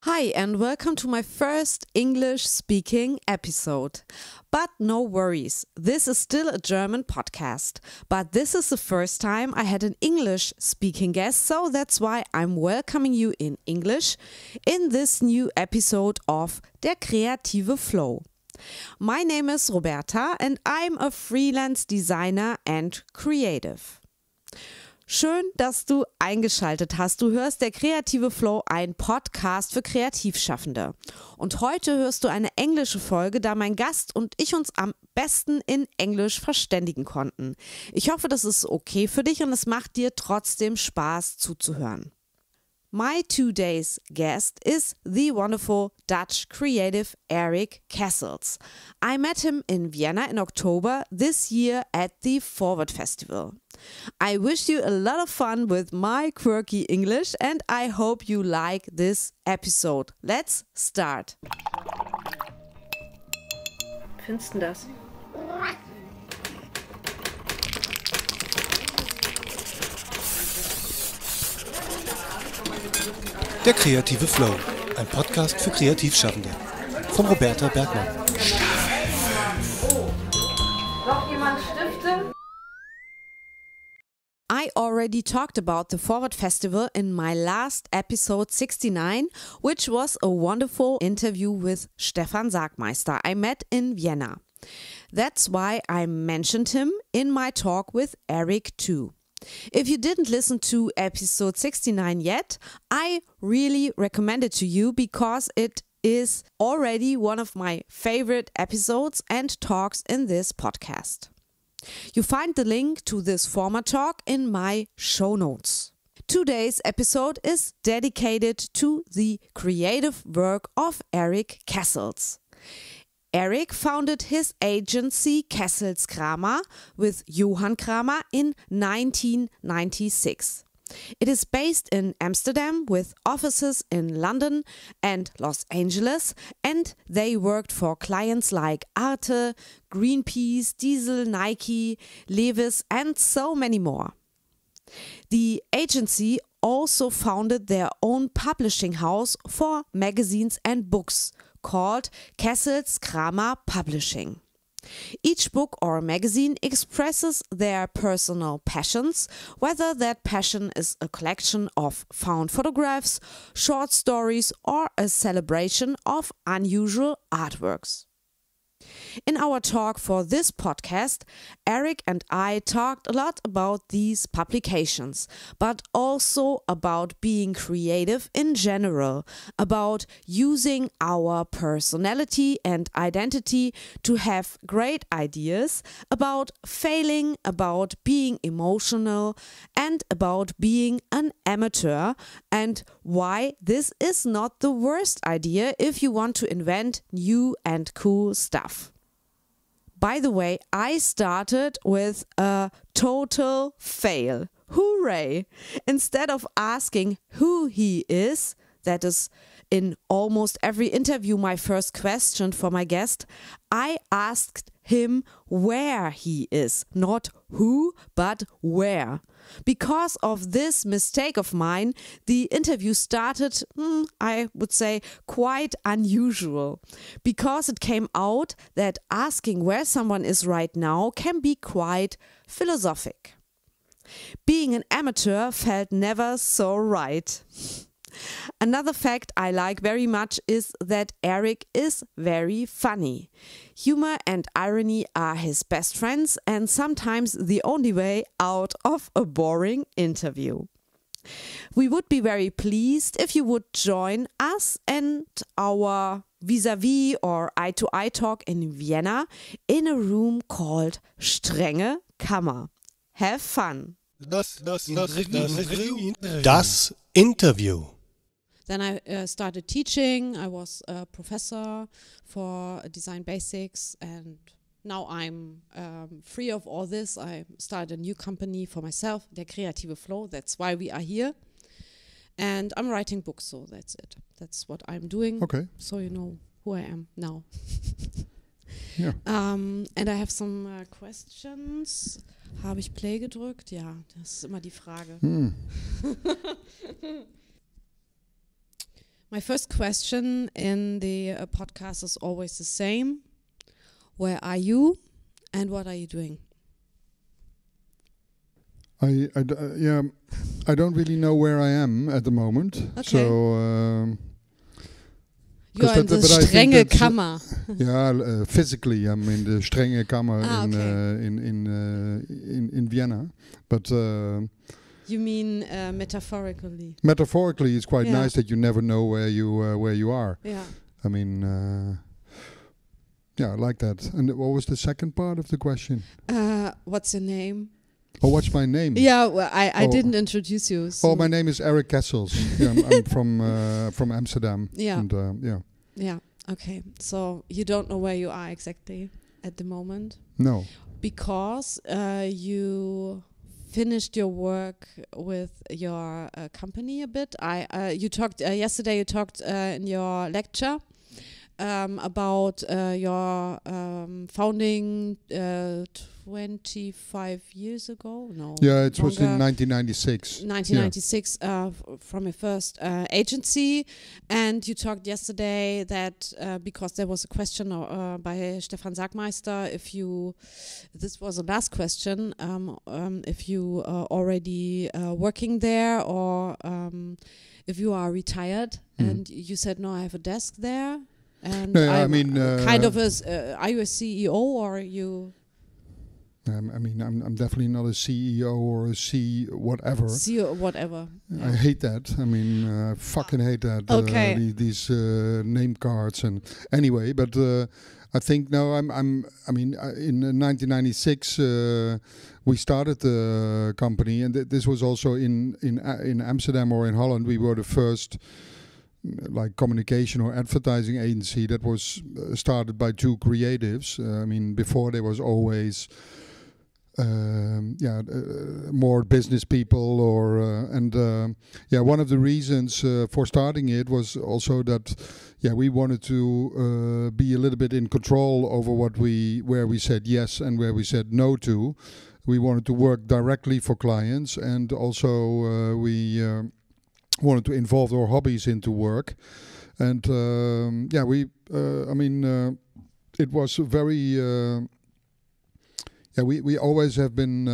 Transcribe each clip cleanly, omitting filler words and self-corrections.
Hi and welcome to my first English speaking episode. But no worries, this is still a German podcast. But this is the first time I had an English speaking guest, so that's why I'm welcoming you in English in this new episode of Der kreative Flow. My name is Roberta and I'm a freelance designer and creative. Schön, dass du eingeschaltet hast. Du hörst der kreative Flow, ein Podcast für Kreativschaffende. Und heute hörst du eine englische Folge, da mein Gast und ich uns am besten in Englisch verständigen konnten. Ich hoffe, das ist okay für dich und es macht dir trotzdem Spaß zuzuhören. My today's guest is the wonderful Dutch creative Erik Kessels. I met him in Vienna in October this year at the Forward Festival. I wish you a lot of fun with my quirky English and I hope you like this episode. Let's start. Findest du das? Der kreative Flow, ein Podcast für Kreativschaffende. Von Roberta Bergmann. Noch jemand Stifte? I already talked about the Forward Festival in my last episode 69, which was a wonderful interview with Stefan Sagmeister I met in Vienna. That's why I mentioned him in my talk with Erik too. If you didn't listen to episode 69 yet, I really recommend it to you because it is already one of my favorite episodes and talks in this podcast. You find the link to this former talk in my show notes. Today's episode is dedicated to the creative work of Erik Kessels. Erik founded his agency Kessels Kramer with Johann Kramer in 1996. It is based in Amsterdam with offices in London and Los Angeles, and they worked for clients like Arte, Greenpeace, Diesel, Nike, Levi's, and so many more. The agency also founded their own publishing house for magazines and books, called Kessels Kramer Publishing. Each book or magazine expresses their personal passions, whether that passion is a collection of found photographs, short stories, or a celebration of unusual artworks. In our talk for this podcast, Erik and I talked a lot about these publications, but also about being creative in general, about using our personality and identity to have great ideas, about failing, about being emotional, and about being an amateur, and why this is not the worst idea if you want to invent new and cool stuff. By the way, I started with a total fail. Hooray! Instead of asking who he is, that is in almost every interview my first question for my guest, I asked him where he is. Not who, but where. Because of this mistake of mine, the interview started, I would say, quite unusual. Because it came out that asking where someone is right now can be quite philosophic. Being an amateur felt never so right. Another fact I like very much is that Erik is very funny. Humor and irony are his best friends and sometimes the only way out of a boring interview. We would be very pleased if you would join us and our vis-à-vis or eye-to-eye talk in Vienna in a room called Strenge Kammer. Have fun! Das Interview. Then I started teaching. I was a professor for design basics and now I'm free of all this. I started a new company for myself, Der kreative Flow. That's why we are here. And I'm writing books, so that's it. That's what I'm doing. Okay. So you know who I am now. Ja. And I have some questions. Habe ich Play gedrückt? Ja, das ist immer die Frage. My first question in the podcast is always the same. Where are you and what are you doing? I don't really know where I am at the moment. Okay. So you're in the strenge Kammer. Yeah, physically I'm in the strenge Kammer in Vienna, but. You mean metaphorically? Metaphorically, it's quite nice that you never know where you are. Yeah. I mean, I like that. And what was the second part of the question? What's your name? Oh, what's my name? Yeah, well, I didn't introduce you. So. Oh, my name is Erik Kessels. Yeah, I'm from Amsterdam. Yeah. And, Yeah. Okay. So you don't know where you are exactly at the moment? No. Because you finished your work with your company a bit. You talked yesterday. You talked in your lecture about your founding 25 years ago. No. Yeah, it was longer. in 1996. 1996 from your first agency, and you talked yesterday that because there was a question by Stefan Sagmeister, this was the last question, if you already working there or if you are retired, and you said no, I have a desk there, and No, kind of are you a CEO or are you? I'm definitely not a CEO or a whatever. CEO whatever. I hate that. I mean, I fucking hate that. Okay. These name cards and anyway, but I think no. In 1996 we started the company, and this was also in Amsterdam or in Holland. We were the first like communication or advertising agency that was started by two creatives. Before there was always more business people one of the reasons for starting it was also that we wanted to be a little bit in control over where we said yes and where we said no to. We wanted to work directly for clients, and also we wanted to involve our hobbies into work. And it was very we always have been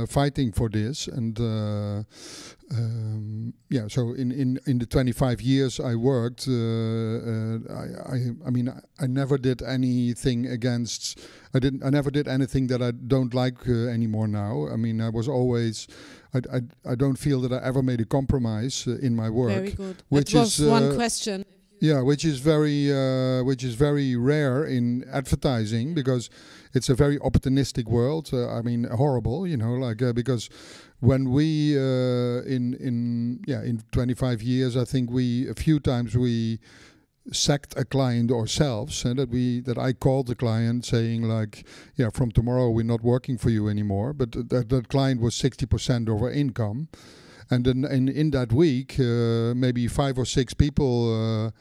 fighting for this, and so in the 25 years I worked, I never did anything against. I never did anything that I don't like anymore now. I was always. I don't feel that I ever made a compromise in my work. Very good. Which that was is one question. Yeah, which is very rare in advertising, because it's a very opportunistic world. Horrible, because when we in 25 years, I think a few times we sacked a client ourselves, and that I called the client saying like, from tomorrow we're not working for you anymore. But that client was 60% of our income. And then in that week, maybe 5 or 6 people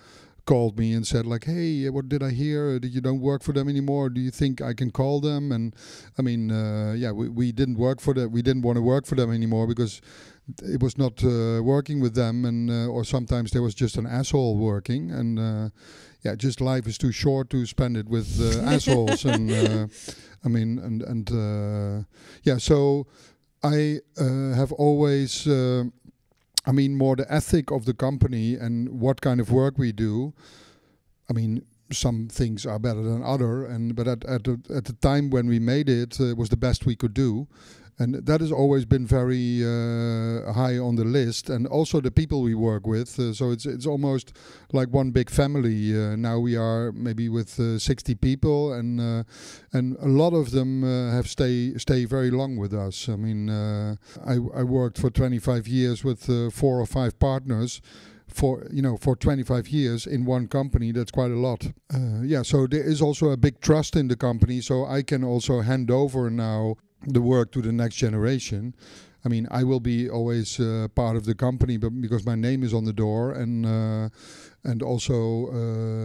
called me and said like, hey, what did I hear? That you don't work for them anymore? Do you think I can call them? And we didn't work for them. We didn't want to work for them anymore because it was not working with them, and or sometimes there was just an asshole working. And just life is too short to spend it with assholes. And so. I have always, more the ethic of the company and what kind of work we do. Some things are better than other, but at the time when we made it, it was the best we could do. And that has always been very high on the list, and also the people we work with. So it's almost like one big family. Now we are maybe with 60 people, and a lot of them have stay very long with us. I worked for 25 years with 4 or 5 partners. For 25 years in one company, that's quite a lot. So there is also a big trust in the company. So I can also hand over now the work to the next generation. I will be always part of the company, but because my name is on the door, and also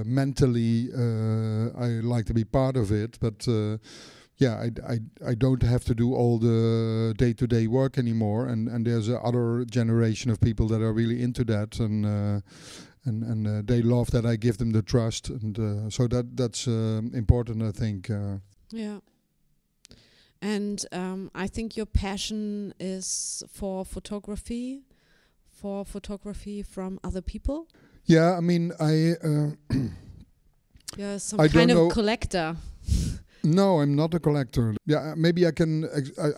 mentally I like to be part of it. But I don't have to do all the day-to-day work anymore, and there's a other generation of people that are really into that, and and they love that I give them the trust, and so that's important, I think. Yeah. And I think your passion is for photography from other people. Yeah, I mean, You're some I kind don't of know. collector. No, I'm not a collector. Yeah, maybe I can.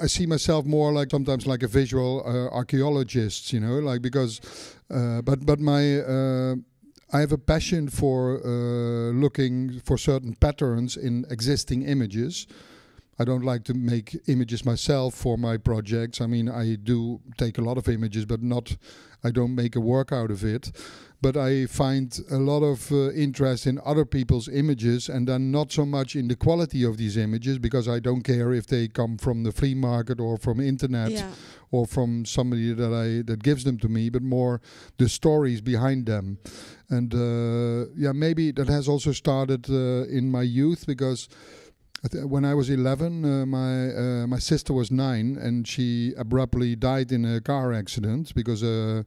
I see myself more like sometimes like a visual archaeologist, like because, but my I have a passion for looking for certain patterns in existing images. I don't like to make images myself for my projects. I mean, I do take a lot of images, but I don't make a work out of it. But I find a lot of interest in other people's images, and then not so much in the quality of these images, because I don't care if they come from the flea market or from internet or from somebody that gives them to me, but more the stories behind them. And maybe that has also started in my youth, because when I was 11, my sister was 9, and she abruptly died in a car accident because a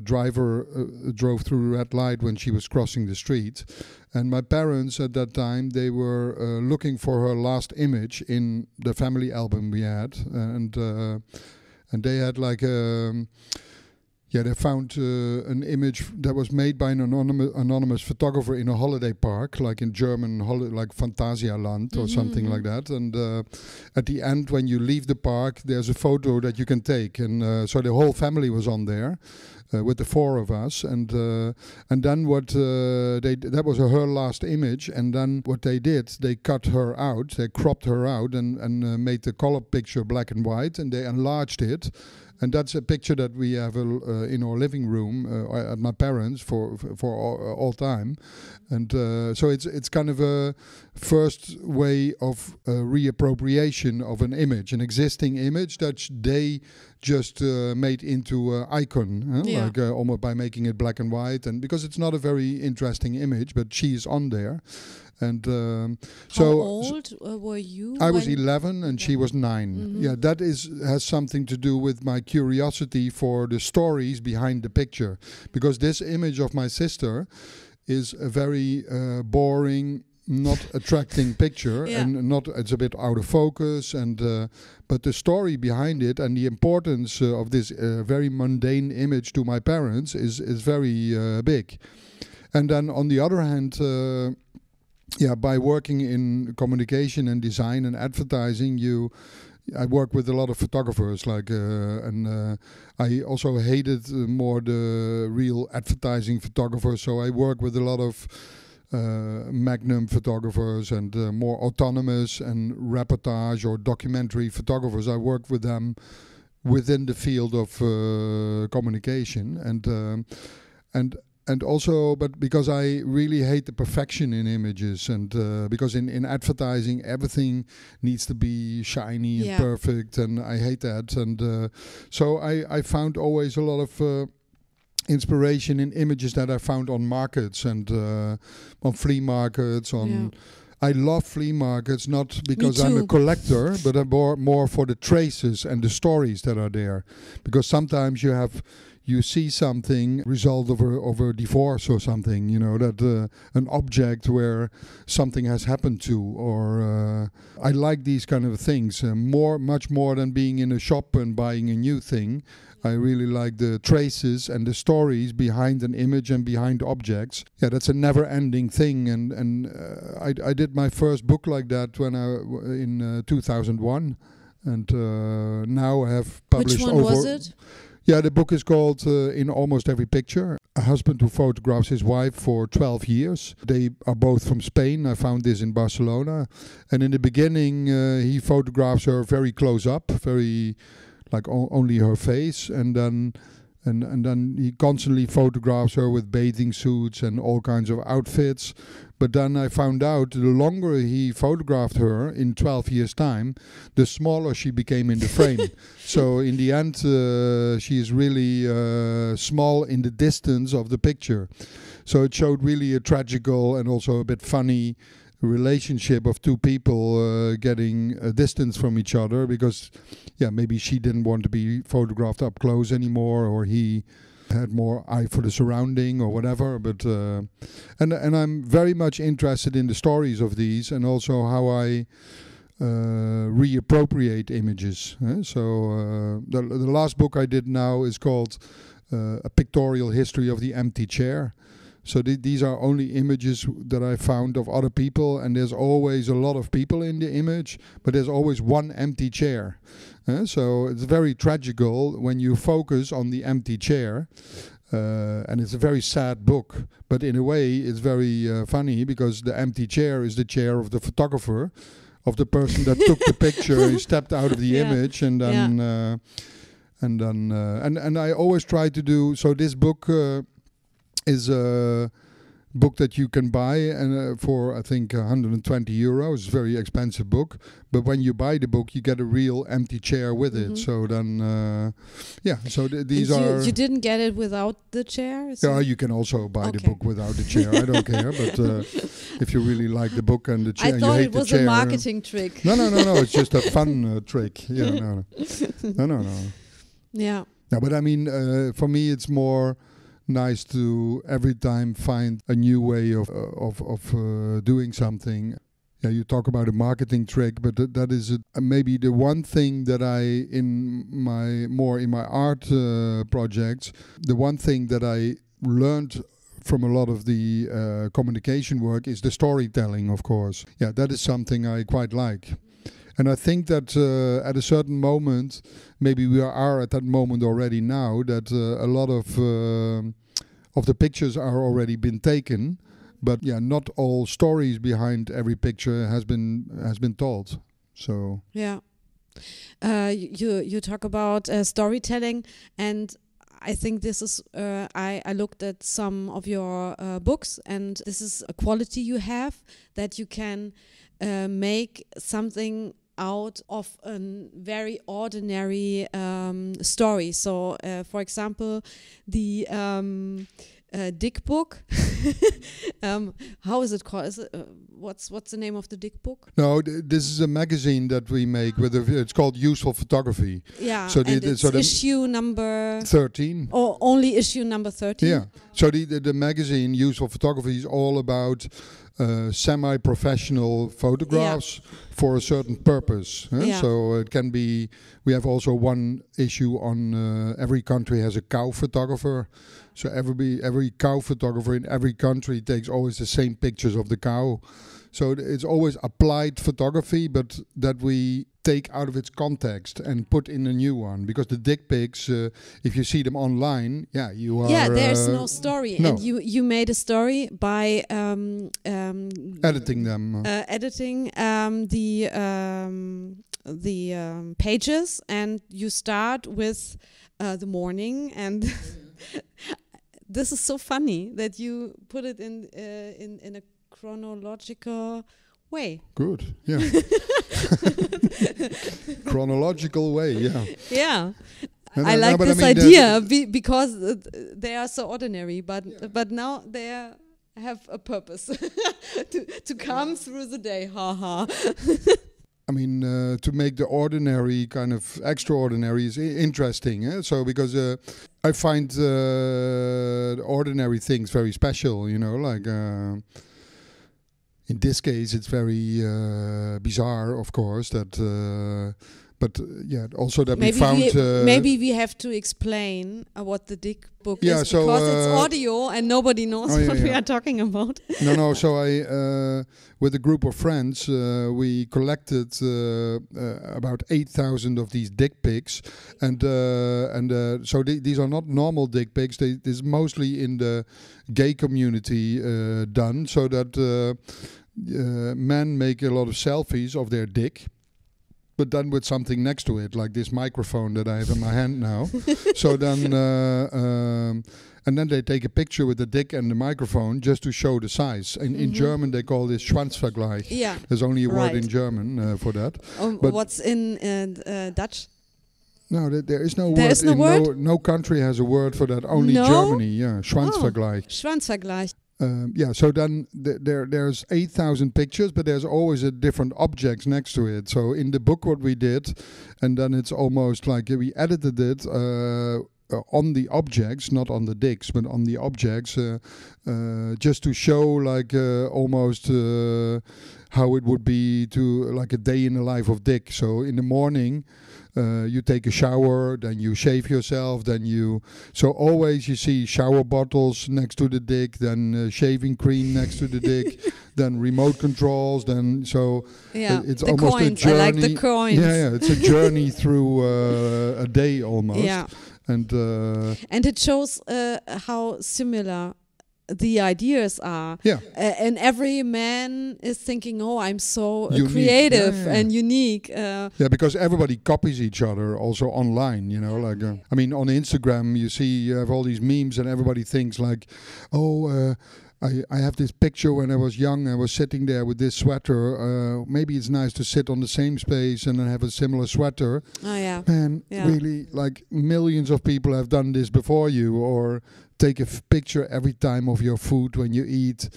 driver drove through a red light when she was crossing the street. And my parents at that time, they were looking for her last image in the family album we had, and they had like they found an image that was made by an anonymous photographer in a holiday park, like in German, like Phantasialand or something like that. And at the end, when you leave the park, there's a photo that you can take. And so the whole family was on there with the 4 of us. And then that was her last image. And then what they did, they cut her out, they cropped her out and made the color picture black and white, and they enlarged it. And that's a picture that we have in our living room at my parents for all time. And so it's kind of a first way of reappropriation of an image, an existing image that they just made into an icon, like almost by making it black and white. And because it's not a very interesting image, but she's on there. And How old were you? I was 11 and she was 9. Mm-hmm. Yeah, that has something to do with my curiosity for the stories behind the picture. Because this image of my sister is a very boring, not attracting picture, and it's a bit out of focus. And but the story behind it and the importance of this very mundane image to my parents is very big. And then on the other hand. By working in communication and design and advertising, I work with a lot of photographers, and I also hated more the real advertising photographers. So I work with a lot of Magnum photographers and more autonomous and reportage or documentary photographers. I work with them within the field of communication and also, but because I really hate the perfection in images, and because in advertising everything needs to be shiny and perfect, and I hate that. And so I found always a lot of inspiration in images that I found on markets and on flea markets. I love flea markets, not because I'm a collector, but I'm more for the traces and the stories that are there. Because sometimes you see something result of a divorce or something, that an object where something has happened to, or I like these kind of things much more than being in a shop and buying a new thing. I really like the traces and the stories behind an image and behind objects. Yeah, that's a never-ending thing, and I did my first book like that in 2001, and now I have published. Which one was it? Yeah, the book is called In Almost Every Picture. A husband who photographs his wife for 12 years. They are both from Spain. I found this in Barcelona. And in the beginning, he photographs her very close up, very like only her face. And then he constantly photographs her with bathing suits and all kinds of outfits. But then I found out the longer he photographed her in 12 years' time, the smaller she became in the frame. So in the end, she is really small in the distance of the picture. So it showed really a tragical and also a bit funny relationship of two people getting a distance from each other because, maybe she didn't want to be photographed up close anymore, or he. had more eye for the surrounding or whatever. But and I'm very much interested in the stories of these, and also how I reappropriate images. So the last book I did now is called A Pictorial History of the Empty Chair. So these are only images that I found of other people, and there's always a lot of people in the image, but there's always one empty chair. So it's very tragical when you focus on the empty chair, and it's a very sad book. But in a way, it's very funny, because the empty chair is the chair of the photographer, of the person that took the picture. He stepped out of the image, and then and I always try to do so. This book is a book that you can buy and for I think €120. It's a very expensive book, but when you buy the book, you get a real empty chair with it. So then, So these are. You didn't get it without the chair. So? Yeah, you can also buy the book without the chair. I don't care, but if you really like the book and the chair, I thought you hate it was the chair, a marketing trick. No. It's just a fun trick. Yeah, no. Yeah. No, but I mean, for me, it's more nice to every time find a new way of doing something. Yeah, you talk about a marketing trick, but that is maybe the one thing that I in my art projects. The one thing that I learned from a lot of the communication work is the storytelling, of course. Yeah, that is something I quite like. And I think that at a certain moment, maybe we are at that moment already now, that a lot of the pictures are already been taken, but not all stories behind every picture has been told. So you talk about storytelling, and I think this is I looked at some of your books, and this is a quality you have, that you can make something out of a very ordinary story. So, for example, the Dich book. How is it called? Is it, what's the name of the Dich book? No, this is a magazine that we make with it's called Useful Photography. Yeah, so it's issue number 13. Or only issue number 13. Yeah. So the magazine Useful Photography is all about semi-professional photographs for a certain purpose. So it can be. We have also one issue on every country has a cow photographer. So every cow photographer in every country takes always the same pictures of the cow. So it's always applied photography, but that we take out of its context and put in a new one. Because the dick pics, if you see them online, you are... Yeah, there's no story. No. And you made a story by... editing them. Editing the pages, and you start with the morning, and this is so funny that you put it in a chronological way. Good, yeah. Chronological way, yeah. Yeah. I like this idea because they are so ordinary, but now they have a purpose to come through the day. Ha ha. I mean, to make the ordinary kind of extraordinary is interesting. So because I find the ordinary things very special, like in this case it's very bizarre, of course, that but also that maybe we found... maybe we have to explain what the Dich book is, so, because it's audio and nobody knows what we are talking about. No, so I, with a group of friends, we collected about 8,000 of these dick pics, and so these are not normal dick pics. This is mostly in the gay community done, so that men make a lot of selfies of their dick, but done with something next to it, like this microphone that I have in my hand now. So then, and then they take a picture with the dick and the microphone just to show the size. And in German they call this Schwanzvergleich. Yeah, there's only a word in German for that. But what's in Dutch? No, there is no there word. Is no, no country has a word for that. Only Germany. Yeah, Schwanzvergleich. Schwanzvergleich. So then there's 8,000 pictures, but there's always a different objects next to it. So in the book what we did, and then it's almost like we edited it on the objects, not on the dicks, but on the objects, just to show like almost how it would be to like a day in the life of Dick. So in the morning, you take a shower, then you shave yourself, so always you see shower bottles next to the Dick, then shaving cream next to the Dick, then remote controls, then it's the almost coins. a journey. I like the coins. Yeah, it's a journey through a day almost. Yeah. And it shows how similar the ideas are. Yeah. And every man is thinking, oh, I'm so Unique. creative and unique. Because everybody copies each other also online, like, I mean, on Instagram, you have all these memes and everybody thinks like, I have this picture when I was young, I was sitting there with this sweater. Maybe it's nice to sit on the same space and have a similar sweater. Oh, yeah. And really, like, millions of people have done this before you, or take a picture every time of your food when you eat.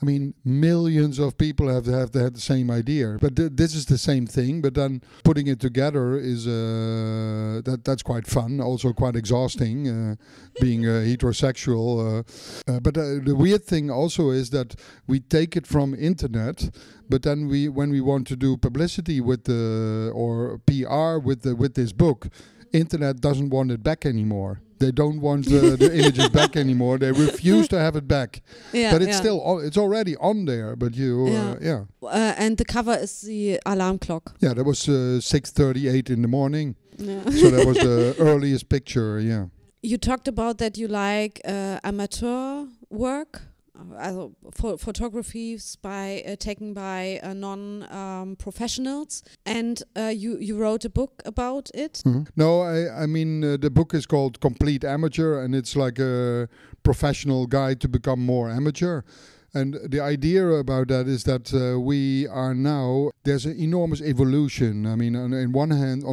I mean, millions of people have had the same idea. But this is the same thing, but then putting it together is that's quite fun, also quite exhausting, being heterosexual. But the weird thing also is that we take it from internet, but then when we want to do publicity with or PR with this book, internet doesn't want it back anymore. They don't want the images back anymore. They refuse to have it back. Yeah, but it's it's already on there. But and the cover is the alarm clock. Yeah, that was 6:38 in the morning. Yeah. So that was the earliest picture. Yeah. You talked about that you like amateur work. Photographies taken by non-professionals, and you wrote a book about it. Mm-hmm. No, I mean the book is called Complete Amateur, and it's like a professional guide to become more amateur. And the idea about that is that we are now, there's an enormous evolution. I mean, on one hand,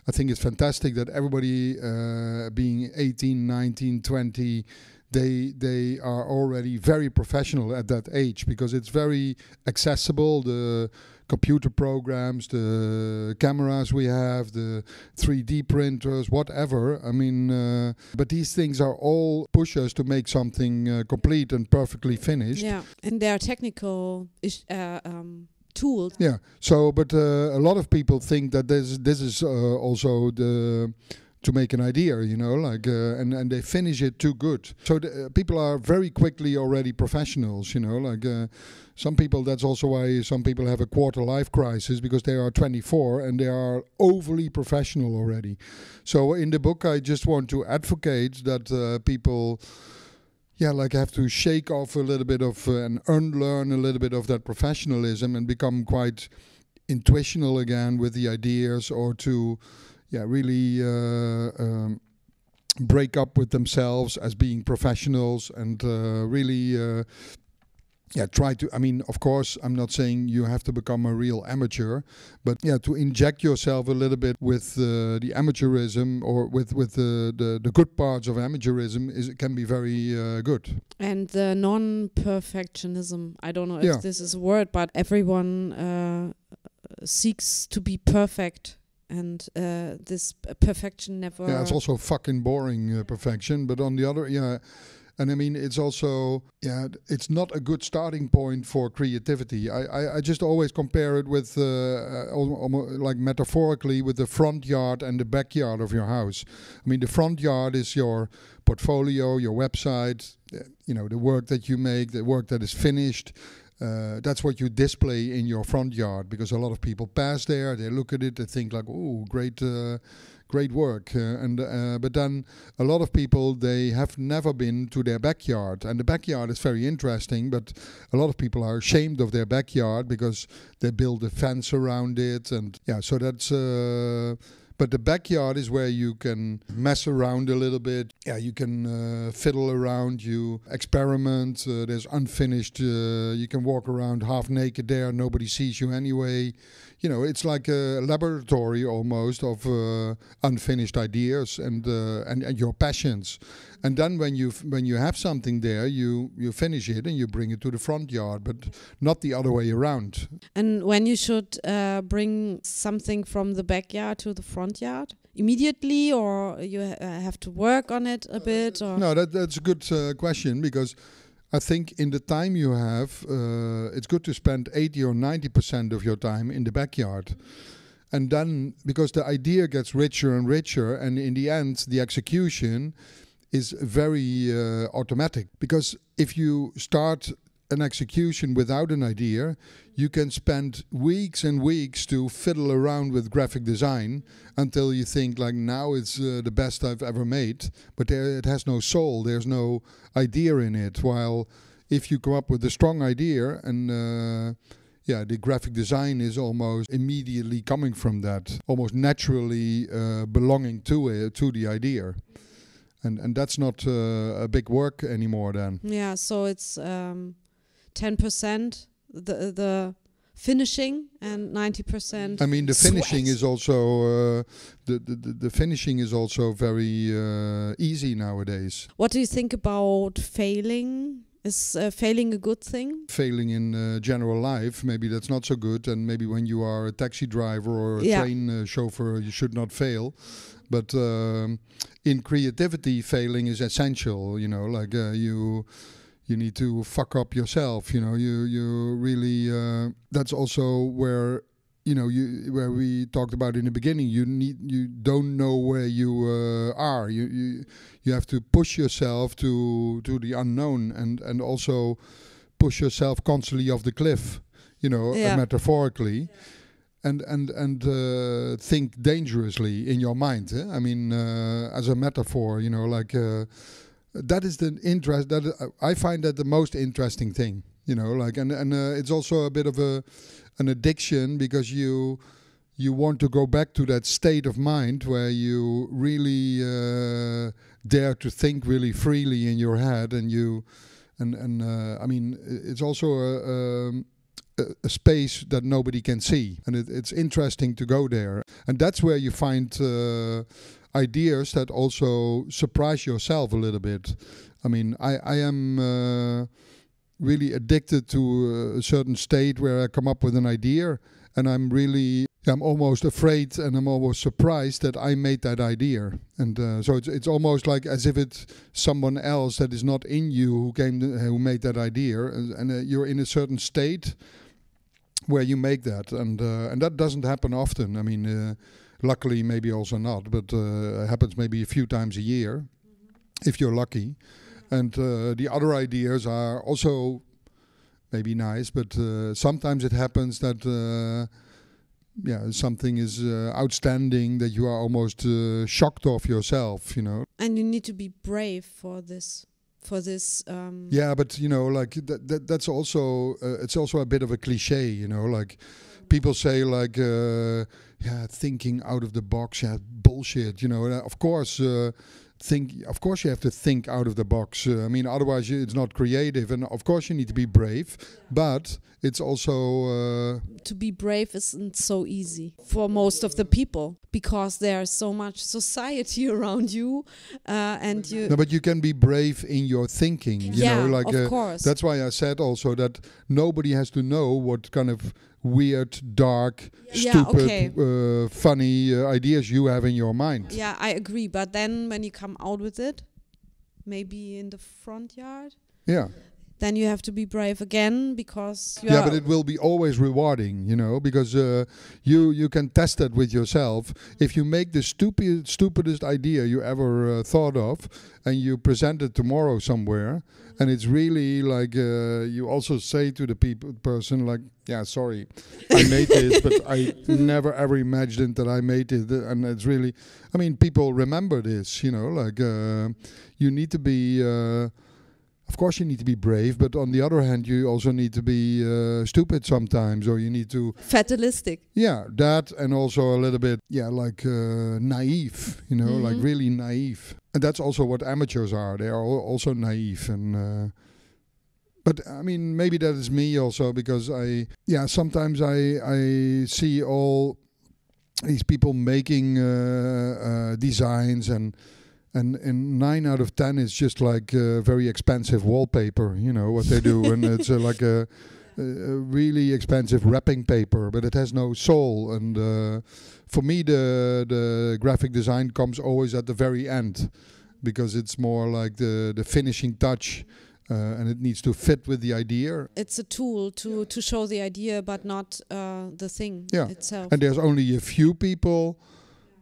I think it's fantastic that everybody being 18, 19, 20, they are already very professional at that age, because it's very accessible, the computer programs, the cameras we have, the 3D printers, whatever. I mean, but these things are all push us to make something complete and perfectly finished. Yeah, and there are technical tools. Yeah, so, but a lot of people think that this is also to make an idea, and they finish it too good. So people are very quickly already professionals, some people, that's also why some people have a quarter life crisis, because they are 24 and they are overly professional already. So in the book, I just want to advocate that people have to shake off a little bit of and unlearn a little bit of that professionalism and become quite intuitional again with the ideas, or to really break up with themselves as being professionals, and really try to, I mean, of course, I'm not saying you have to become a real amateur, but to inject yourself a little bit with the amateurism, or with the good parts of amateurism, can be very good. And the non-perfectionism, I don't know if this is a word, but everyone seeks to be perfect. And this perfection never... Yeah, it's also fucking boring, perfection. But on the other, and I mean, it's also, it's not a good starting point for creativity. I just always compare it with, like metaphorically, with the front yard and the backyard of your house. I mean, the front yard is your portfolio, your website, the work that you make, the work that is finished. That's what you display in your front yard, because a lot of people pass there, they look at it, they think like, oh, great work. But then a lot of people, they have never been to their backyard. And the backyard is very interesting, but a lot of people are ashamed of their backyard because they build a fence around it. And so that's... But the backyard is where you can mess around a little bit. Yeah, you can fiddle around, you experiment. There's unfinished. You can walk around half naked there. Nobody sees you anyway. It's like a laboratory almost of unfinished ideas and your passions. And then when you have something there, you finish it and you bring it to the front yard, but not the other way around. And when you should bring something from the backyard to the front yard? Immediately, or you have to work on it a bit? Or? No, that's a good question, because I think in the time you have, it's good to spend 80 or 90% of your time in the backyard. And then, because the idea gets richer and richer, and in the end, the execution is very automatic. Because if you start an execution without an idea, you can spend weeks and weeks to fiddle around with graphic design until you think like, now it's the best I've ever made, but it has no soul, there's no idea in it. While if you come up with a strong idea, and the graphic design is almost immediately coming from that, almost naturally belonging to the idea. And that's not a big work anymore then. Yeah, so it's 10% the finishing and 90%. I mean, the finishing sweat. is also the finishing is also very easy nowadays. What do you think about failing? Is failing a good thing? Failing in general life, maybe that's not so good. And maybe when you are a taxi driver or a train chauffeur, you should not fail. But in creativity, failing is essential. You know, like you need to fuck up yourself. You know, you really. That's also where, you know, where we talked about in the beginning. You don't know where you are. You have to push yourself to the unknown, and also push yourself constantly off the cliff. You know, metaphorically. And think dangerously in your mind. I mean, as a metaphor, you know, like that is the interest. That I find that the most interesting thing. You know, like and it's also a bit of an addiction, because you want to go back to that state of mind where you really dare to think really freely in your head, and I mean, it's also a space that nobody can see, and it's interesting to go there, and that's where you find ideas that also surprise yourself a little bit. I mean, I am really addicted to a certain state where I come up with an idea, and I'm almost afraid, and I'm almost surprised that I made that idea. And so it's almost like as if it's someone else that is not in you who made that idea, and you're in a certain state where you make that, and that doesn't happen often. I mean, luckily maybe also not, but it happens maybe a few times a year, if you're lucky. And the other ideas are also maybe nice, but sometimes it happens that something is outstanding, that you are almost shocked of yourself, you know. And you need to be brave for this. Yeah, but you know, like that's also it's also a bit of a cliche, you know. Like people say, like thinking out of the box, bullshit, you know. Of course. Of course you have to think out of the box. I mean, otherwise it's not creative. And of course you need to be brave, but it's also... to be brave isn't so easy for most of the people, because there's so much society around you, and you... No, but you can be brave in your thinking. You know, like, of course. That's why I said also that nobody has to know what kind of weird, dark, stupid, funny ideas you have in your mind. Yeah, I agree. But then when you come out with it, maybe in the front yard, then you have to be brave again, because but it will be always rewarding, you know, because you can test that with yourself. If you make the stupidest idea you ever thought of, and you present it tomorrow somewhere, and it's really like you also say to the person like, yeah, sorry, I made this, but I never ever imagined that I made it. And it's really, I mean, people remember this, you know, like you need to be, of course you need to be brave, but on the other hand, you also need to be stupid sometimes, or you need to... Fatalistic. Yeah, that, and also a little bit, like naive, you know, like really naive. And that's also what amateurs are. They are also naive. And but I mean, maybe that is me also, because sometimes I see all these people making designs, and and 9 out of 10 is just like very expensive wallpaper, what they do, and it's like a really expensive wrapping paper, but it has no soul. And for me, the graphic design comes always at the very end, because it's more like the finishing touch, and it needs to fit with the idea. It's a tool to show the idea, but not the thing itself. And there's only a few people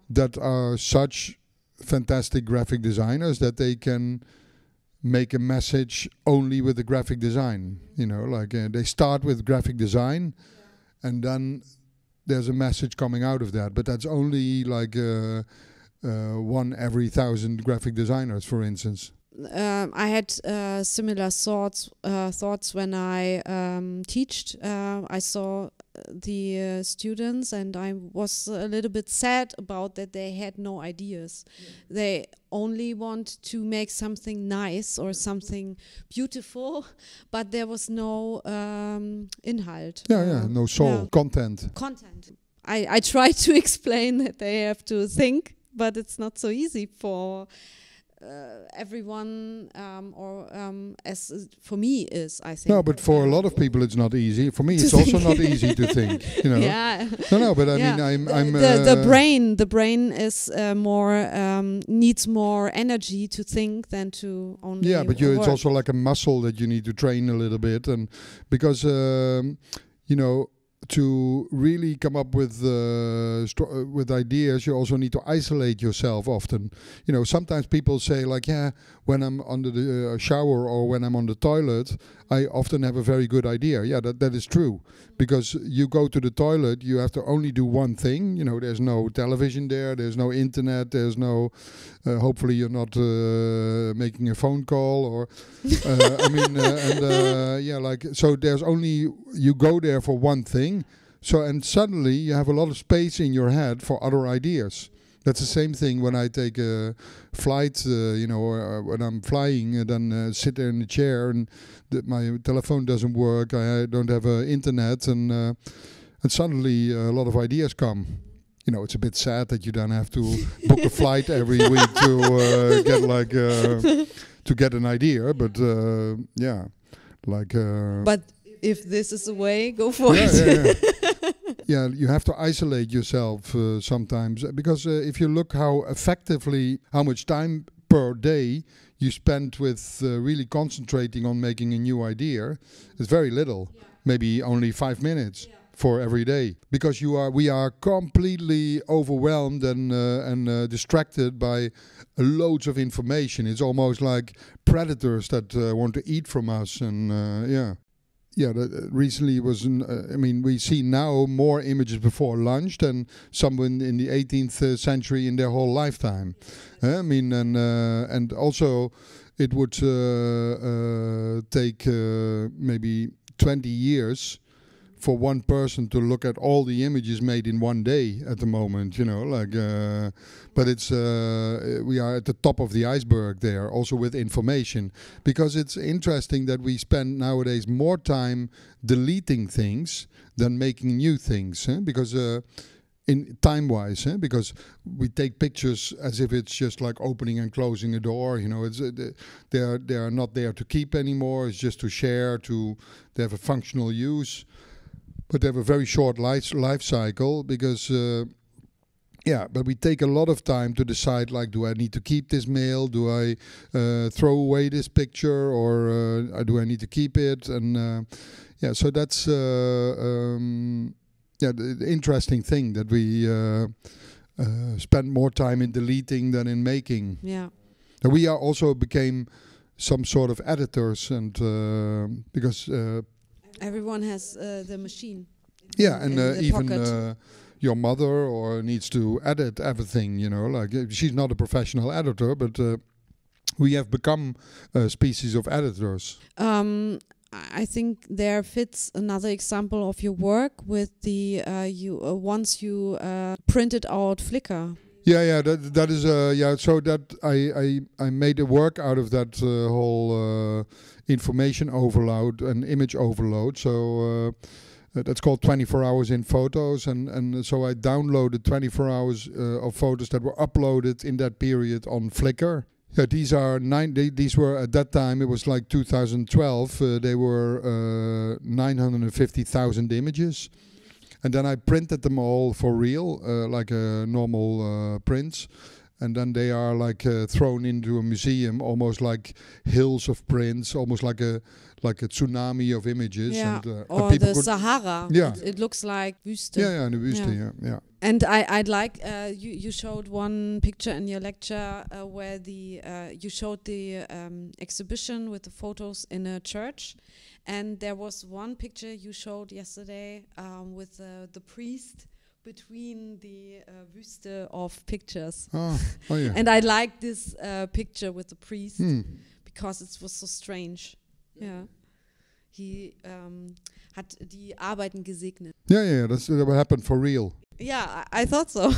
that are such fantastic graphic designers that they can make a message only with the graphic design. They start with graphic design, and then there's a message coming out of that. But that's only like one every 1,000 graphic designers, for instance. I had similar thoughts when I taught. I saw the students, and I was a little bit sad about that they had no ideas. They only want to make something nice or something beautiful, but there was no Inhalt. No soul, content. I tried to explain that they have to think, but it's not so easy for everyone, as for me is, I think. No, but for a lot of people it's not easy. For me it's also not easy to think, Yeah. No, but I mean I'm the brain is more needs more energy to think than to only but it's also like a muscle that you need to train a little bit, and because to really come up with ideas, you also need to isolate yourself often. Sometimes people say like, when I'm under the shower or when I'm on the toilet, I often have a very good idea. Yeah, that is true. Because you go to the toilet, you have to only do one thing. There's no television there, there's no internet, there's no, hopefully you're not making a phone call or, so there's only, you go there for one thing. So, and suddenly you have a lot of space in your head for other ideas. That's the same thing when I take a flight, or when I'm flying, and then sit there in the chair and my telephone doesn't work, I don't have internet, and suddenly a lot of ideas come. It's a bit sad that you then have to book a flight every week to get like to get an idea, but But if this is the way, go for it. Yeah, you have to isolate yourself sometimes, because if you look how much time per day you spend with really concentrating on making a new idea, it's very little, maybe only 5 minutes for every day, because we are completely overwhelmed and distracted by loads of information. It's almost like predators that want to eat from us, and recently it was. We see now more images before lunch than someone in the 18th century in their whole lifetime. And also it would take maybe 20 years for one person to look at all the images made in one day at the moment, but it's we are at the top of the iceberg there, also with information, because it's interesting that we spend nowadays more time deleting things than making new things, because in time-wise, because we take pictures as if it's just like opening and closing a door. It's they are not there to keep anymore. It's just to share, they have a functional use. But they have a very short life cycle, because, but we take a lot of time to decide, like, do I need to keep this mail? Do I throw away this picture, or do I need to keep it? And so that's the interesting thing, that we spend more time in deleting than in making. Yeah. And we also became some sort of editors, and because... everyone has the machine. And even your mother or needs to edit everything, she's not a professional editor, but we have become a species of editors. I think there fits another example of your work with the once you printed out Flickr. That is so that I made a work out of that whole information overload and image overload. So that's called 24 hours in photos, and so I downloaded 24 hours of photos that were uploaded in that period on Flickr. Yeah, these were at that time, it was like 2012, they were 950,000 images. And then I printed them all for real, like a normal prints. And then they are like thrown into a museum, almost like hills of prints, almost like a tsunami of images. Yeah, and, or people the Sahara. Yeah. It looks like Wüste. Yeah, in the Wüste, yeah. And I'd like you showed one picture in your lecture where you showed the exhibition with the photos in a church, and there was one picture you showed yesterday with the priest between the Wüste of pictures. Oh yeah. And I like this picture with the priest because it was so strange. Yeah. He hat die Arbeiten gesegnet. Yeah, that happened for real. Yeah, I thought so.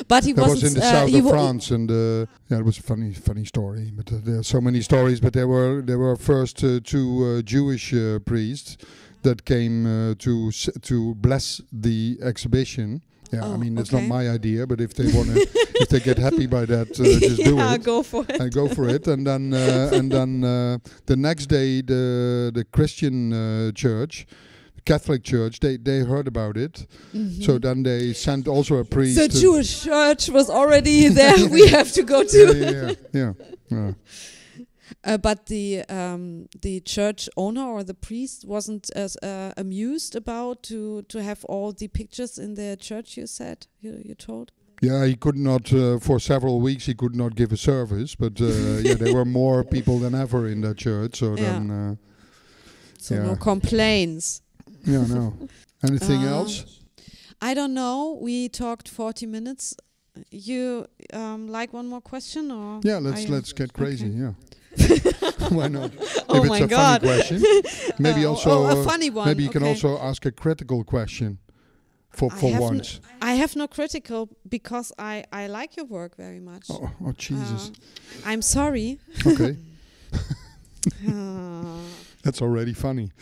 But he that wasn't. was in the south of France, and it was a funny story. But there are so many stories. But there were first two Jewish priests that came to bless the exhibition. Yeah, I mean, it's not my idea, but if they want to, if they get happy by that, just do it. Go for it. And go for it. And then the next day, the Christian church, Catholic Church, they heard about it. So then they sent also a priest. The Jewish church was already there. We have to go to. Yeah. But the church owner or the priest wasn't as amused about to have all the pictures in the church. You said you told. Yeah, he could not for several weeks. He could not give a service, but there were more people than ever in that church. So then, no complaints. Yeah, no. Anything else? I don't know. We talked 40 minutes. You like one more question, or? Yeah, let's get crazy. Okay. Yeah. Why not? Oh if my it's a God. funny question, maybe also a funny one. Maybe you can also ask a critical question for once. I have no critical because I like your work very much. Oh Jesus! I'm sorry. Okay. That's already funny.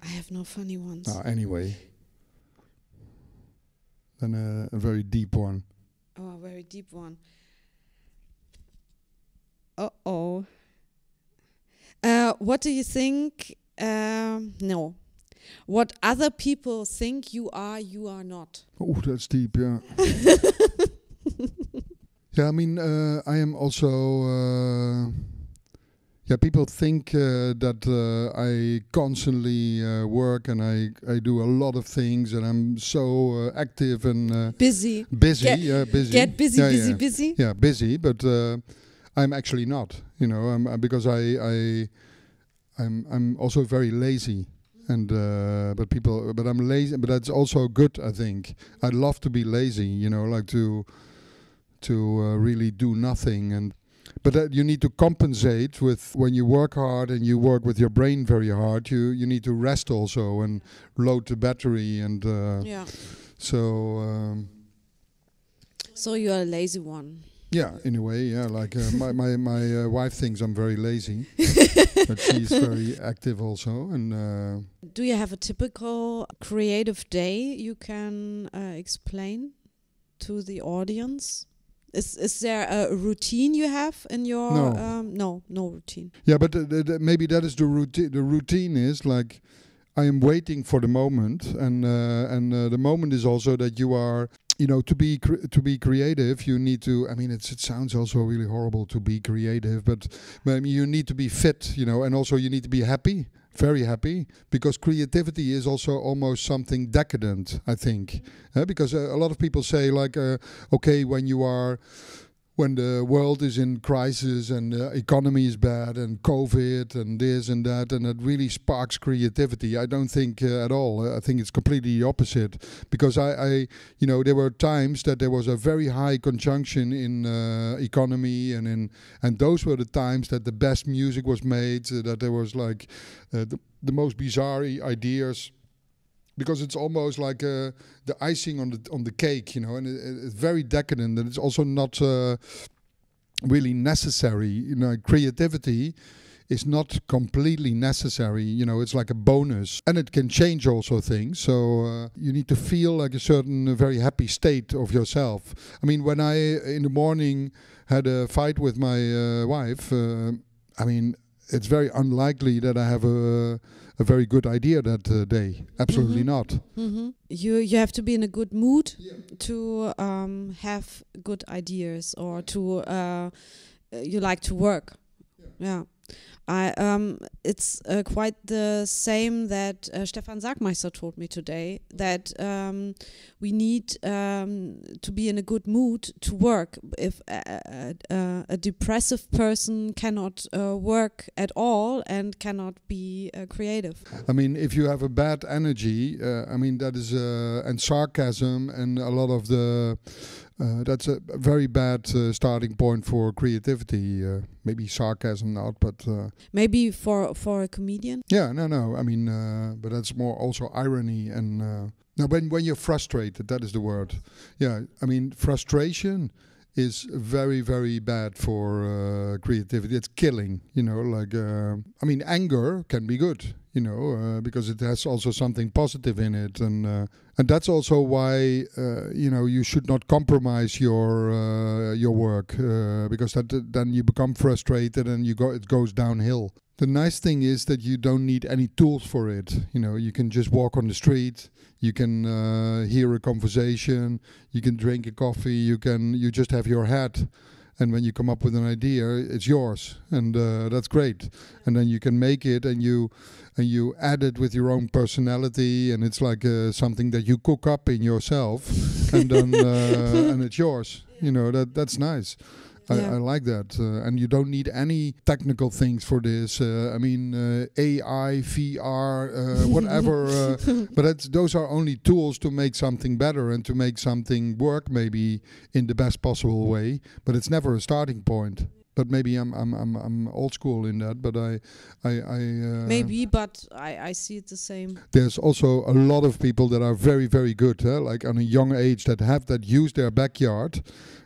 I have no funny ones. Anyway, then a very deep one. Oh, a very deep one. Uh-oh. What do you think? No. What other people think you are not. Oh, that's deep, yeah. Yeah, I mean, I am also... people think that I constantly work and I do a lot of things and I'm so active and... busy. Busy, busy. Get busy, busy. Yeah, busy, but... I'm actually not, because I'm also very lazy, and but I'm lazy, but that's also good. I think I love to be lazy, like to really do nothing, but you need to compensate with when you work hard and you work with your brain very hard. You need to rest also and load the battery, and so you're a lazy one. Yeah, in a way, yeah. Like my wife thinks I'm very lazy, but she's very active also. And do you have a typical creative day you can explain to the audience? Is there a routine you have in your? No routine. Yeah, but maybe that is the routine. The routine is like I am waiting for the moment, and the moment is also that you are. To be creative, you need to. I mean, it sounds also really horrible to be creative, but I mean, you need to be fit, and also you need to be happy, very happy, because creativity is also almost something decadent, I think, because a lot of people say like, okay, when the world is in crisis and the economy is bad and COVID and this and that, and it really sparks creativity. I don't think at all. I think it's completely the opposite, because I there were times that there was a very high conjunction in economy, and those were the times that the best music was made, that there was like the most bizarre ideas. Because it's almost like the icing on the cake, and it's very decadent, and it's also not really necessary. Creativity is not completely necessary. You know, it's like a bonus, and it can change also things. So you need to feel like a certain very happy state of yourself. I mean, when I in the morning had a fight with my wife, I mean, it's very unlikely that I have a very good idea that day. Absolutely not. Mm-hmm. You have to be in a good mood to have good ideas, or to you like to work. Yeah. It's quite the same that Stefan Sagmeister told me today, that we need to be in a good mood to work. If a depressive person cannot work at all and cannot be creative. I mean, if you have a bad energy, I mean, that is and sarcasm and a lot of the that's a very bad starting point for creativity. Maybe sarcasm not, but maybe for a comedian. Yeah, no. I mean, but that's more also irony and. No, when you're frustrated, that is the word. Yeah, I mean, frustration is very, very bad for creativity. It's killing, you know, like, I mean, anger can be good, you know, because it has also something positive in it. And that's also why, you know, you should not compromise your work, because then you become frustrated and it goes downhill. The nice thing is that you don't need any tools for it. You know, you can just walk on the street, you can hear a conversation, you can drink a coffee, you just have your head, and when you come up with an idea, it's yours, and that's great. And then you can make it, and you add it with your own personality, and it's like something that you cook up in yourself, and then and it's yours. You know, that's nice. I like that. And you don't need any technical things for this. I mean, AI, VR, whatever. But those are only tools to make something better and to make something work maybe in the best possible way. But it's never a starting point. But maybe I'm old school in that. But I maybe, but I see it the same. There's also a lot of people that are very, very good, like on a young age, that use their backyard.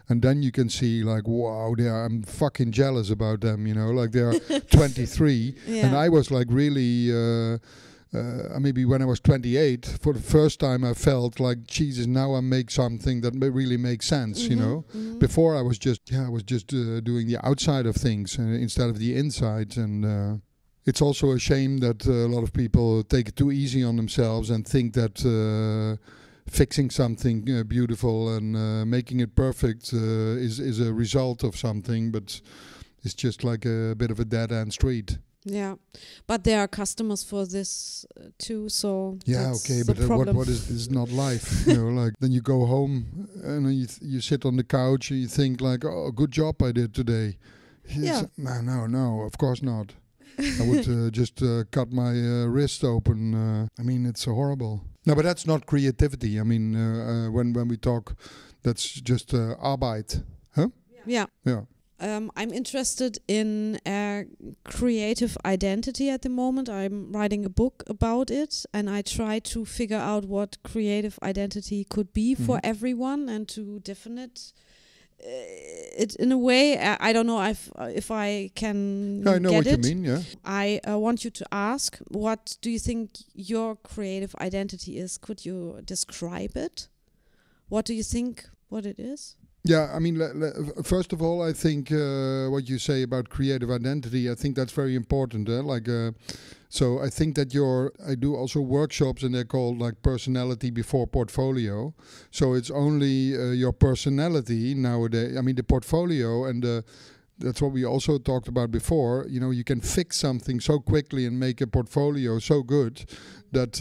And then you can see like, wow, I'm fucking jealous about them, you know, like they're 23. Yeah. And I was like really, maybe when I was 28, for the first time I felt like, Jesus, now I make something that really makes sense, you know. Mm-hmm. Before I was just doing the outside of things instead of the inside. And it's also a shame that a lot of people take it too easy on themselves and think that fixing something beautiful and making it perfect is a result of something, but it's just like a bit of a dead-end street. Yeah, but there are customers for this too, so yeah, okay, but what is not life? You know, like then you go home and you sit on the couch and you think like, oh, good job I did today. Yeah. No, of course not. I would just cut my wrist open. I mean, it's horrible. No, but that's not creativity. I mean, when we talk, that's just Arbeit. Huh? Yeah. Yeah. I'm interested in creative identity at the moment. I'm writing a book about it, and I try to figure out what creative identity could be for everyone and to define it in a way. I don't know if I can I know get what it. you mean, yeah. I want you to ask, what do you think your creative identity is? Could you describe it? What do you think what it is? Yeah, I mean, first of all, I think what you say about creative identity, I think that's very important. So I think that I do also workshops, and they're called like personality before portfolio. So it's only your personality nowadays. I mean, the portfolio and that's what we also talked about before. You know, you can fix something so quickly and make a portfolio so good that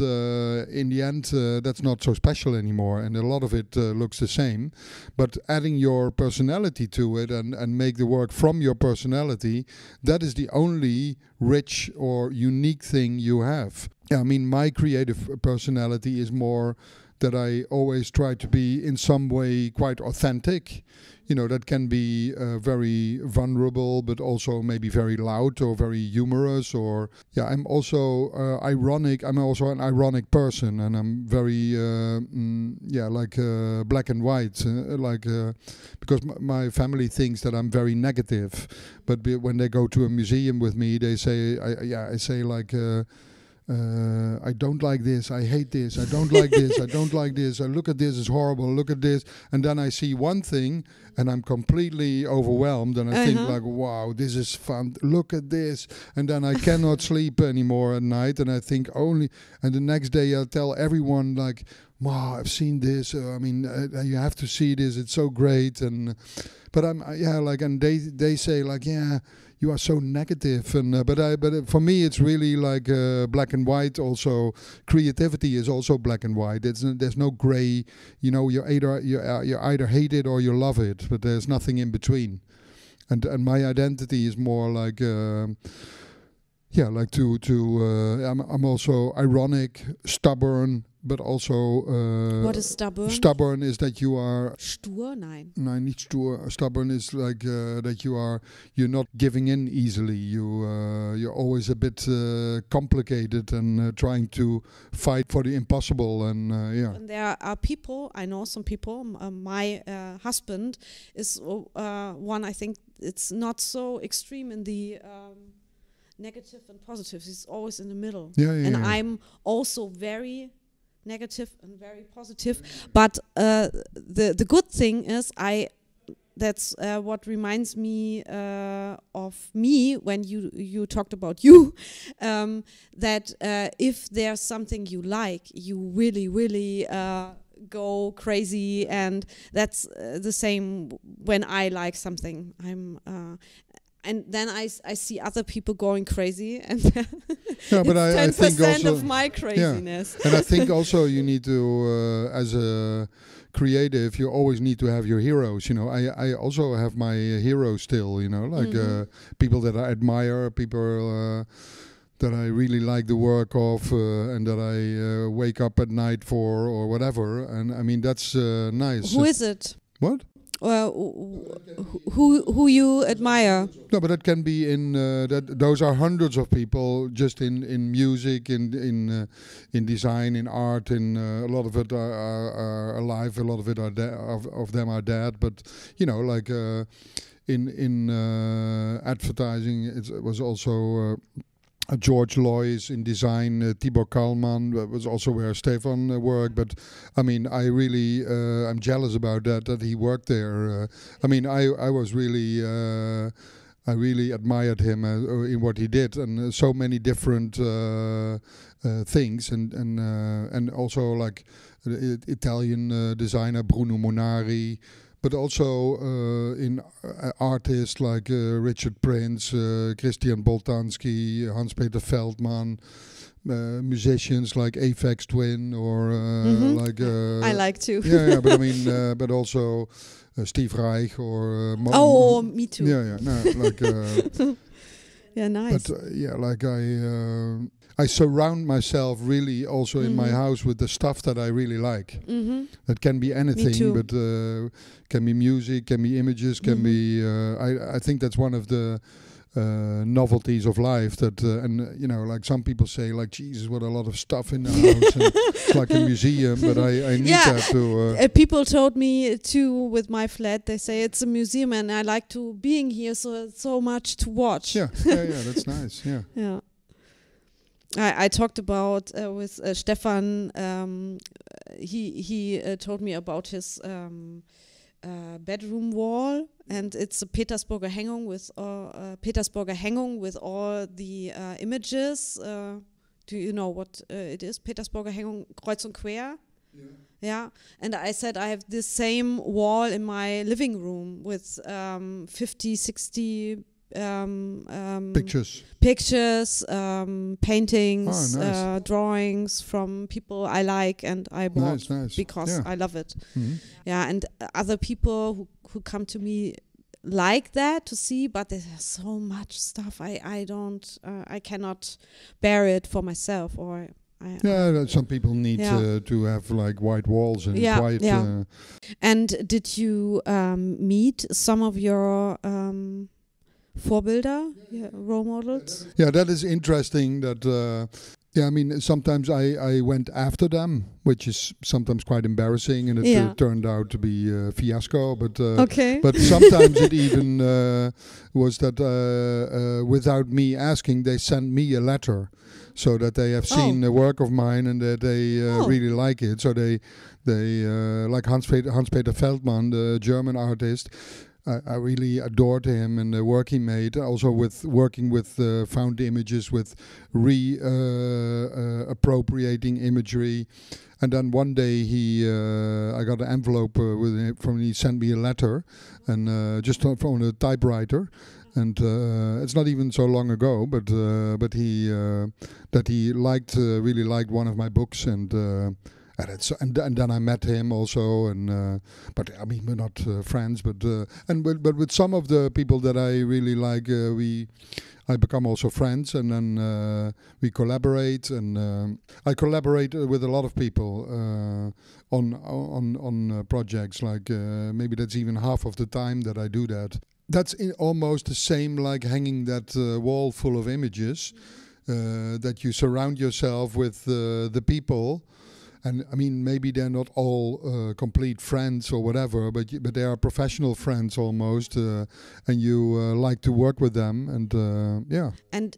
in the end that's not so special anymore, and a lot of it looks the same. But adding your personality to it and make the work from your personality, that is the only rich or unique thing you have. Yeah, I mean, my creative personality is more that I always try to be in some way quite authentic. That can be very vulnerable, but also maybe very loud or very humorous. Or I'm also ironic. I'm also an ironic person, and I'm very black and white. Because my family thinks that I'm very negative, but when they go to a museum with me, they say, I say like. I don't like this, I hate this, I don't like this, I don't like this, I look at this, it's horrible, look at this, and then I see one thing and I'm completely overwhelmed and I think like, wow, this is fun, look at this, and then I cannot sleep anymore at night, and I think and the next day I'll tell everyone like, wow, I've seen this, you have to see this, it's so great, but and they say like, you are so negative, and but for me it's really like black and white. Also, creativity is also black and white. There's no gray. You either hate it or you love it, but there's nothing in between. And my identity is more like I'm also ironic, stubborn. But also... what is stubborn? Stubborn is that you are... Stur? Nein. Nein, nicht stur. Stubborn is like that you're not giving in easily. You're always a bit complicated and trying to fight for the impossible. And And there are people, I know some people, my husband is one, I think it's not so extreme in the... negative and positive. He's always in the middle. And I'm also very... negative and very positive, but the good thing is that's what reminds me of me when you talked about you, that if there's something you like, you really go crazy, and that's the same when I like something. And then I see other people going crazy, and but I think 10% also, of my craziness. And I think also you need to, as a creative, you always need to have your heroes. I also have my heroes still. People that I admire, people that I really like the work of, and that I wake up at night for, or whatever. And that's nice. Who is it? What? Who you admire? No, but that can be in those are hundreds of people just in music, in design, in art, in a lot of it are alive, a lot of it are of them are dead. But like in advertising, it was also. George Lois in design, Tibor Kalman was also where Stefan worked. But I really I'm jealous about that he worked there. I was really I really admired him in what he did, and so many different things, and also like the Italian designer Bruno Monari. But also in artists like Richard Prince, Christian Boltanski, Hans-Peter Veldman, musicians like Aphex Twin, or like... I like too. But but also Steve Reich or... me too. Yeah, nice. But I surround myself really also in my house with the stuff that I really like. That can be anything, but can be music, can be images, can be... I think that's one of the novelties of life. That like some people say, like, Jesus, what a lot of stuff in the house. And it's like a museum, but I need that to... people told me too with my flat. They say it's a museum, and I like to being here, so much to watch. Yeah, that's nice. Yeah. I talked about with Stefan. He told me about his bedroom wall, and it's a Petersburger Hängung with all the images. Do you know what it is? Petersburger Hängung, kreuz und quer. Yeah, and I said I have this same wall in my living room with 50, 60 pictures, paintings, nice. drawings from people I like and I bought because I love it. Yeah, and other people who come to me like that to see, but there's so much stuff I cannot bear it for myself, or Some people need to have like white walls and quiet. And did you meet some of your Vorbilder, role models? Yeah, that is interesting. That I mean, sometimes I went after them, which is sometimes quite embarrassing, and it turned out to be a fiasco. But but sometimes it even was that without me asking, they sent me a letter, so that they have seen the work of mine and that they really like it. So they like Hans-Peter Feldmann, the German artist. I really adored him and the work he made. Also with working with found images, with appropriating imagery. And then one day I got an envelope with him he sent me a letter, and just from a typewriter. And it's not even so long ago, but he really liked one of my books, and then I met him also, but I mean we're not friends, but with some of the people that I really like, I become also friends, and then we collaborate, and I collaborate with a lot of people on projects. Like maybe that's even half of the time that I do that. That's almost the same like hanging that wall full of images, that you surround yourself with the people. And I mean, maybe they're not all complete friends or whatever, but they are professional friends almost, and you like to work with them, and And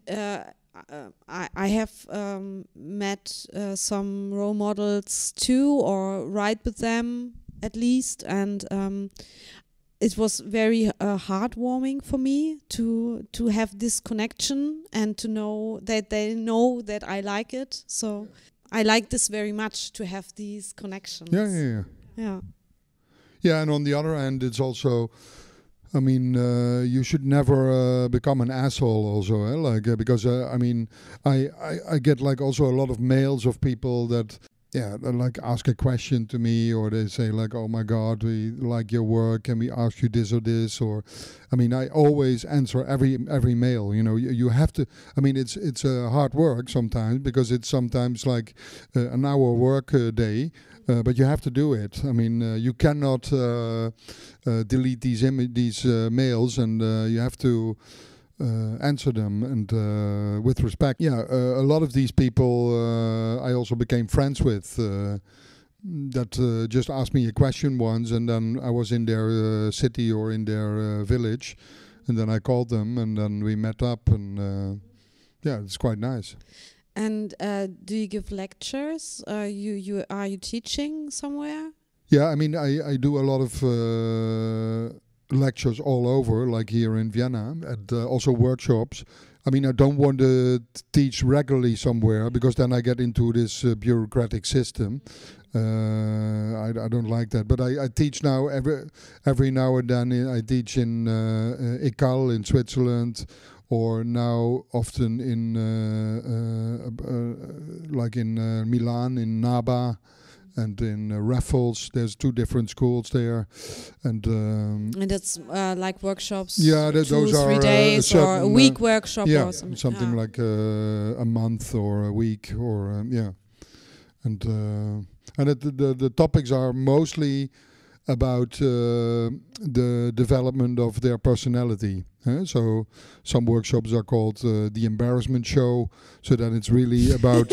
I have met some role models too, or write with them at least, and it was very heartwarming for me to have this connection and to know that they know that I like it. So I like this very much, to have these connections. Yeah. And on the other hand, it's also, I mean, you should never become an asshole also, because I mean, I get like also a lot of mails of people that like ask a question to me, or they say like, oh my God, we like your work, can we ask you this or this? Or, I mean, I always answer every mail. You know, you have to. I mean, it's hard work sometimes, because it's sometimes like an hour work day, but you have to do it. I mean, you cannot delete these mails, and you have to answer them, and with respect. A lot of these people I also became friends with, that just asked me a question once, and then I was in their city or in their village, and then I called them, and then we met up, and it's quite nice. And do you give lectures? Are you teaching somewhere? Yeah, I mean, I do a lot of lectures all over, like here in Vienna, and also workshops. I mean, I don't want to teach regularly somewhere, because then I get into this bureaucratic system. I don't like that. But I teach now every now and then. I teach in Ekal in Switzerland, or now often in like in Milan, in Naba. And in Raffles, there's 2 different schools there, and it's like workshops. Yeah, those 2-3 are days, or a week workshop, or something like a month or a week, or and the topics are mostly about the development of their personality. So some workshops are called the embarrassment show, so that it's really about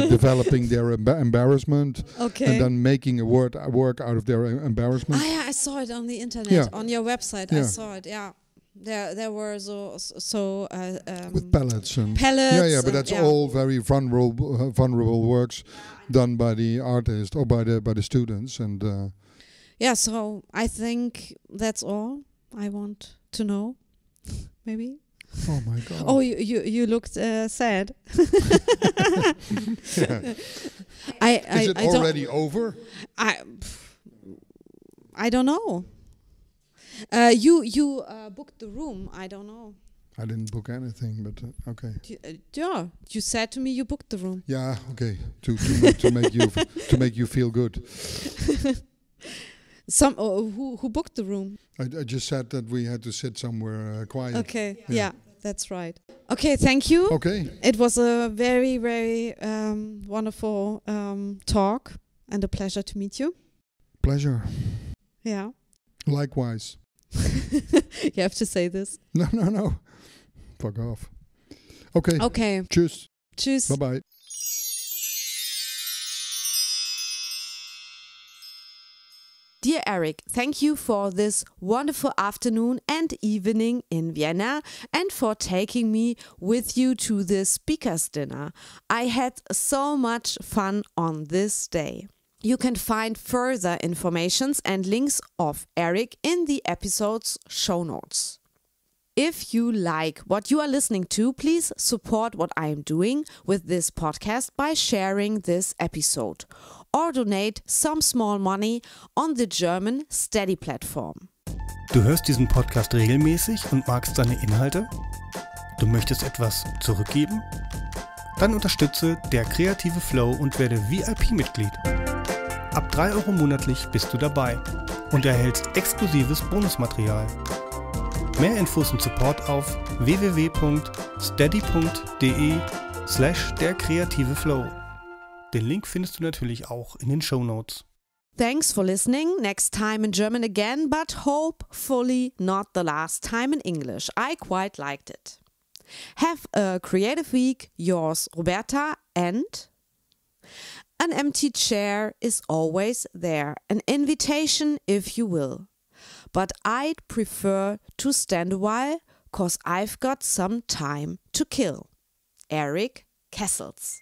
developing their embarrassment, and then making a work out of their embarrassment. I saw it on the internet, on your website. I saw it. There were so with pallets. Pallets. But that's all very vulnerable works done by the artist or by the students, and so I think that's all I want to know. Maybe. Oh my God. Oh, you looked sad. Is it already over? I don't know. You booked the room. I don't know. I didn't book anything, but okay. You said to me you booked the room. Yeah, okay. To make you feel good. Who booked the room? I just said that we had to sit somewhere quiet. Okay. Yeah. That's right. Okay, thank you. Okay. It was a very, very wonderful talk and a pleasure to meet you. Pleasure. Yeah. Likewise. You have to say this. No. Fuck off. Okay. Okay. Tschüss. Tschüss. Bye-bye. Dear Erik, thank you for this wonderful afternoon and evening in Vienna and for taking me with you to the speakers' dinner. I had so much fun on this day. You can find further informations and links of Erik in the episode's show notes. If you like what you are listening to, please support what I am doing with this podcast by sharing this episode or donate some small money on the German Steady platform. Du hörst diesen Podcast regelmäßig und magst seine Inhalte? Du möchtest etwas zurückgeben? Dann unterstütze der kreative Flow und werde VIP-Mitglied. Ab 3 € monatlich bist du dabei und erhältst exklusives Bonusmaterial. Mehr Infos und Support auf www.steady.de/derkreativeflow. Den Link findest du natürlich auch in den Shownotes. Thanks for listening. Next time in German again, but hopefully not the last time in English. I quite liked it. Have a creative week. Yours, Roberta, and an empty chair is always there. An invitation if you will. But I'd prefer to stand a while, 'cause I've got some time to kill. Erik Kessels.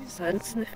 Sonst nicht.